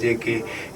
JK,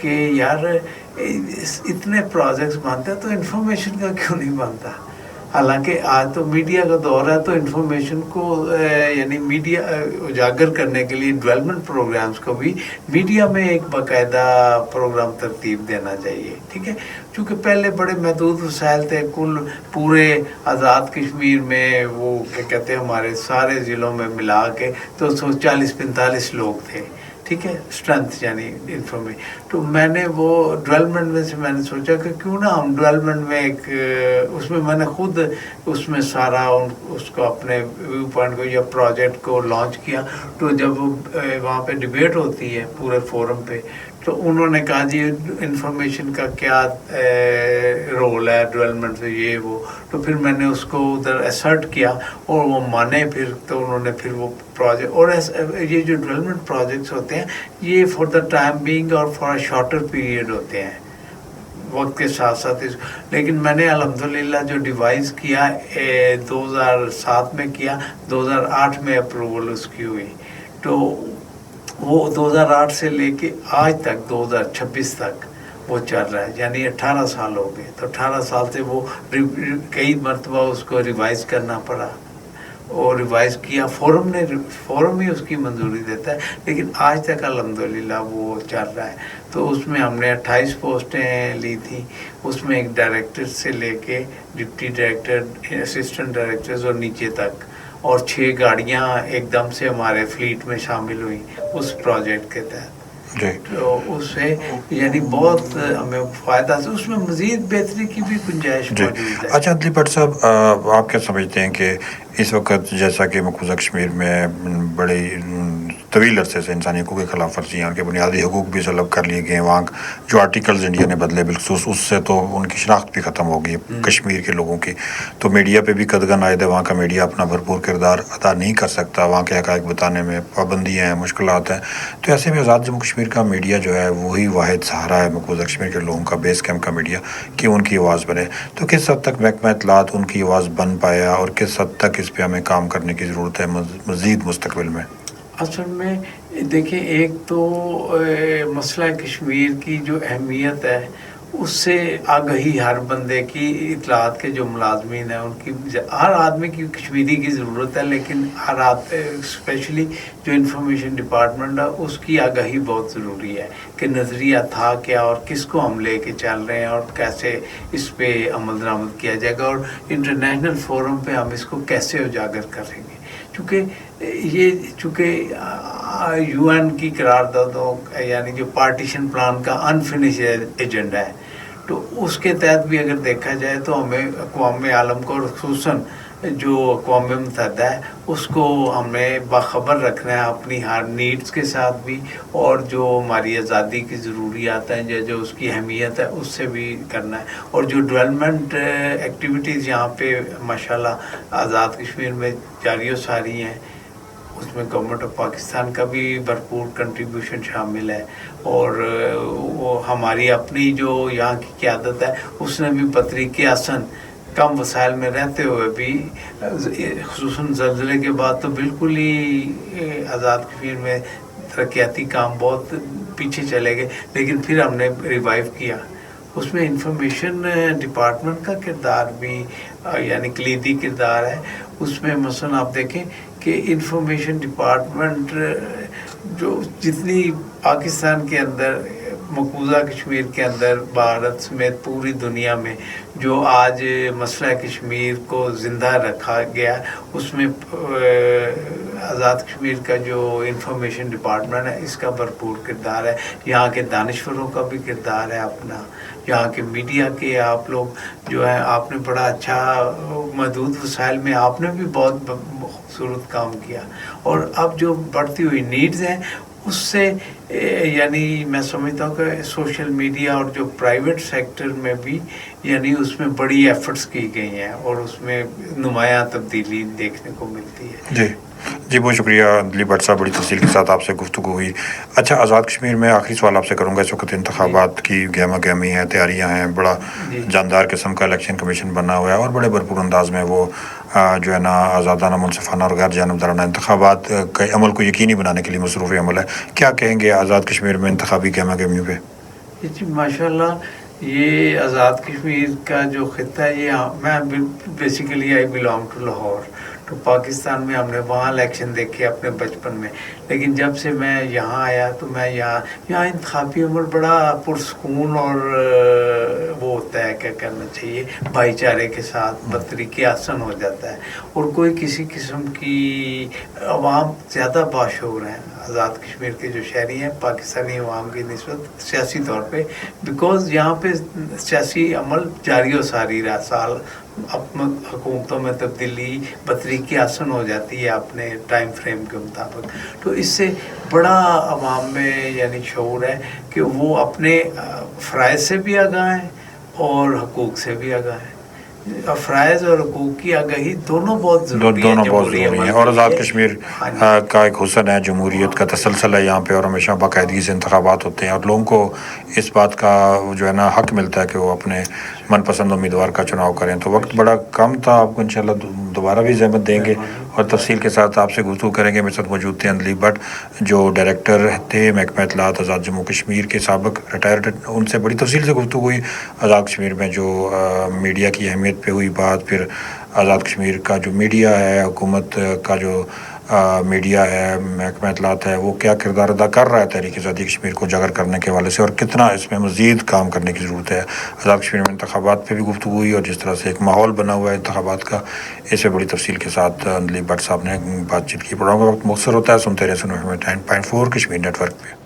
کہ یار اتنے پروجیکٹس بنتے ہیں تو انفارمیشن کا کیوں نہیں بنتا. حالانکہ آج تو میڈیا کا دور ہے تو انفارمیشن کو یعنی میڈیا اجاگر کرنے کے لیے ڈیولپمنٹ پروگرامز کو بھی میڈیا میں ایک باقاعدہ پروگرام ترتیب دینا چاہیے. ٹھیک ہے, چونکہ پہلے بڑے محدود وسائل تھے, کل پورے آزاد کشمیر میں وہ کیا کہتے ہیں ہمارے سارے ضلعوں میں ملا کے تو 40-45 لوگ تھے. ٹھیک ہے, اسٹرینتھ یعنی انفارمیشن. تو میں نے وہ ڈیولپمنٹ میں سے میں نے سوچا کہ کیوں نہ ہم ڈیولپمنٹ میں ایک اس میں نے خود اس میں سارا اس کو اپنے ویو پوائنٹ کو یا پروجیکٹ کو لانچ کیا. تو جب وہاں پہ ڈبیٹ ہوتی ہے پورے فورم پہ, تو انہوں نے کہا جی انفارمیشن کا کیا رول ہے ڈیولپمنٹ سے یہ وہ. تو پھر میں نے اس کو ادھر اسرٹ کیا اور وہ مانے پھر. تو انہوں نے پھر وہ پروجیکٹ اور یہ جو ڈیولپمنٹ پروجیکٹس ہوتے ہیں یہ فار دا ٹائم بینگ اور فار اے شارٹر پیریڈ ہوتے ہیں وقت کے ساتھ ساتھ. لیکن میں نے الحمدللہ جو ڈیوائز کیا 2007 میں کیا, 2008 میں اپروول اس کی ہوئی. تو وہ 2008 سے لے کے آج تک 2026 تک وہ چل رہا ہے, یعنی 18 سال ہو گئے. تو 18 سال سے وہ کئی مرتبہ اس کو ریوائز کرنا پڑا اور ریوائز کیا. فورم ہی اس کی منظوری دیتا ہے, لیکن آج تک الحمدللہ وہ چل رہا ہے. تو اس میں ہم نے 28 پوسٹیں لی تھیں. اس میں ایک ڈائریکٹر سے لے کے ڈپٹی ڈائریکٹر, اسسٹنٹ ڈائریکٹرز اور نیچے تک, اور 6 گاڑیاں ایک دم سے ہمارے فلیٹ میں شامل ہوئیں اس پروجیکٹ کے تحت. تو اس سے یعنی بہت ہمیں فائدہ سے اس میں مزید بہتری کی بھی گنجائش موجود ہے. اچھا عدلی بٹ صاحب, آپ کیا سمجھتے ہیں کہ اس وقت جیسا کہ مقبوضہ کشمیر میں بڑی طویل عرصے سے انسانی حقوق کی خلاف ورزیاں کے بنیادی حقوق بھی سلب کر لیے گئے, وہاں جو آرٹیکلز انڈیا نے بدلے بالخصوص اس سے تو ان کی شناخت بھی ختم ہو گئی کشمیر کے لوگوں کی. تو میڈیا پہ بھی قدغن عائد ہے, وہاں کا میڈیا اپنا بھرپور کردار ادا نہیں کر سکتا, وہاں کے حقائق بتانے میں پابندیاں ہیں, مشکلات ہیں. تو ایسے میں آزاد جموں کشمیر کا میڈیا جو ہے وہی واحد سہارا ہے مقبوضہ کشمیر کے لوگوں کا, بیس کیمپ کا میڈیا, کہ ان کی آواز بنے. تو کس حد تک محکمہ اطلاعات ان کی آواز بن پایا اور کس حد تک اس پہ ہمیں کام کرنے کی ضرورت ہے مزید مستقبل میں؟ اصل میں دیکھیں, ایک تو مسئلہ کشمیر کی جو اہمیت ہے اس سے آگہی ہر بندے کی, اطلاعات کے جو ملازمین ہیں ان کی, ہر آدمی کی کشمیری کی ضرورت ہے, لیکن ہر اسپیشلی جو انفارمیشن ڈپارٹمنٹ ہے اس کی آگہی بہت ضروری ہے کہ نظریہ تھا کیا اور کس کو ہم لے کے چل رہے ہیں اور کیسے اس پہ عمل درآمد کیا جائے گا, اور انٹرنیشنل فورم پہ ہم اس کو کیسے اجاگر کریں گے. چونکہ یو این کی قراردادوں یعنی جو پارٹیشن پلان کا انفنشڈ ایجنڈا ہے, تو اس کے تحت بھی اگر دیکھا جائے تو ہمیں اقوام عالم کو, خصوصاً جو اقوام متحدہ ہے اس کو ہمیں باخبر رکھنا ہے اپنی ہر نیڈز کے ساتھ بھی, اور جو ہماری آزادی کی ضروریات ہیں جو اس کی اہمیت ہے اس سے بھی کرنا ہے. اور جو ڈیولپمنٹ ایکٹیویٹیز یہاں پہ ماشاءاللہ آزاد کشمیر میں جاری و ساری ہیں, اس میں گورنمنٹ آف پاکستان کا بھی بھرپور کنٹریبیوشن شامل ہے, اور وہ ہماری اپنی جو یہاں کی قیادت ہے اس نے بھی بطریق آسن کم وسائل میں رہتے ہوئے بھی, خصوصاً زلزلے کے بعد تو بالکل ہی آزاد کشمیر میں ترقیاتی کام بہت پیچھے چلے گئے, لیکن پھر ہم نے ریوائیو کیا. اس میں انفارمیشن ڈپارٹمنٹ کا کردار بھی یعنی کلیدی کردار ہے. اس میں مثلاً آپ دیکھیں کہ انفارمیشن ڈپارٹمنٹ جو جتنی پاکستان کے اندر, مقبوضہ کشمیر کے اندر, بھارت سمیت پوری دنیا میں جو آج مسئلہ کشمیر کو زندہ رکھا گیا, اس میں آزاد کشمیر کا جو انفارمیشن ڈپارٹمنٹ ہے اس کا بھرپور کردار ہے. یہاں کے دانشوروں کا بھی کردار ہے اپنا, یہاں کے میڈیا کے آپ لوگ جو ہیں, آپ نے بڑا اچھا محدود وسائل میں آپ نے بھی بہت خوبصورت کام کیا. اور اب جو بڑھتی ہوئی نیڈز ہیں اس سے یعنی میں سمجھتا ہوں کہ سوشل میڈیا اور جو پرائیویٹ سیکٹر میں بھی یعنی اس میں بڑی ایفرٹس کی گئی ہیں اور اس میں نمایاں تبدیلی دیکھنے کو ملتی ہے. جی بہت شکریہ عدلی بٹ صاحب, بڑی تفصیل کے ساتھ آپ سے گفتگو ہوئی. اچھا, آزاد کشمیر میں آخری سوال آپ سے کروں گا. اس وقت انتخابات کی گہما گہمی ہیں, تیاریاں ہیں, بڑا جاندار قسم کا الیکشن کمیشن بنا ہوا ہے اور بڑے بھرپور انداز میں وہ جو ہے نا آزادانہ, منصفانہ اور غیر جانبدارانہ انتخابات کے عمل کو یقینی بنانے کے لیے مصروف عمل ہے. کیا کہیں گے آزاد کشمیر میں انتخابی گہما گہمیوں پہ؟ جی ماشاءاللہ، یہ آزاد کشمیر کا جو خطہ ہے، یہ میں basically I belong to Lahore, تو پاکستان میں ہم نے وہاں الیکشن دیکھے اپنے بچپن میں، لیکن جب سے میں یہاں آیا تو میں یہاں انتخابی عمل بڑا پرسکون اور وہ ہوتا ہے، کیا کرنا چاہیے، بھائی چارے کے ساتھ بطریق آسن ہو جاتا ہے، اور کوئی کسی قسم کی عوام زیادہ باشعور ہیں آزاد کشمیر کے جو شہری ہیں پاکستانی عوام کی نسبت سیاسی طور پہ، بیکاز یہاں پہ سیاسی عمل جاری و ساری رہا، سال حکومتوں میں تبدیلی بطریق آسن ہو جاتی ہے اپنے ٹائم فریم کے مطابق، تو اس سے بڑا عوام میں یعنی شعور ہے کہ وہ اپنے فرائض سے بھی آگاہ ہیں اور حقوق سے بھی آگاہ ہیں۔ فرائض اور حقوق کی آگاہی دونوں بہت ضروری دونوں ہیں بہت ضروری ہیں، اور آزاد کشمیر کا ایک حسن ہے، جمہوریت کا تسلسل ہے یہاں پہ، اور ہمیشہ باقاعدگی سے انتخابات ہوتے ہیں، اور لوگوں کو اس بات کا جو ہے نا حق ملتا ہے کہ وہ اپنے من پسند امیدوار کا چناؤ کریں۔ تو وقت بڑا کم تھا، آپ کو انشاءاللہ دوبارہ بھی زحمت دیں گے اور تفصیل کے ساتھ آپ سے گفتگو کریں گے۔ میرے ساتھ موجود تھے اندلیب بٹ، جو ڈائریکٹر تھے محکمہ اطلاعات آزاد جموں کشمیر کے، سابق ریٹائرڈ، ان سے بڑی تفصیل سے گفتگو ہوئی آزاد کشمیر میں جو میڈیا کی اہمیت پہ ہوئی بات، پھر آزاد کشمیر کا جو میڈیا ہے، حکومت کا جو میڈیا ہے، محکمہ اطلاعات ہے، وہ کیا کردار ادا کر رہا ہے تحریک آزادی کشمیر کو اجاگر کرنے کے حوالے سے، اور کتنا اس میں مزید کام کرنے کی ضرورت ہے۔ آزاد کشمیر میں انتخابات پہ بھی گفتگو ہوئی، اور جس طرح سے ایک ماحول بنا ہوا ہے انتخابات کا، اس میں بڑی تفصیل کے ساتھ اندلیب بٹ صاحب نے بات چیت کی۔ پروگرام کا وقت مختصر ہوتا ہے، سنتے رہے 9.4 کشمیر نیٹ ورک پہ۔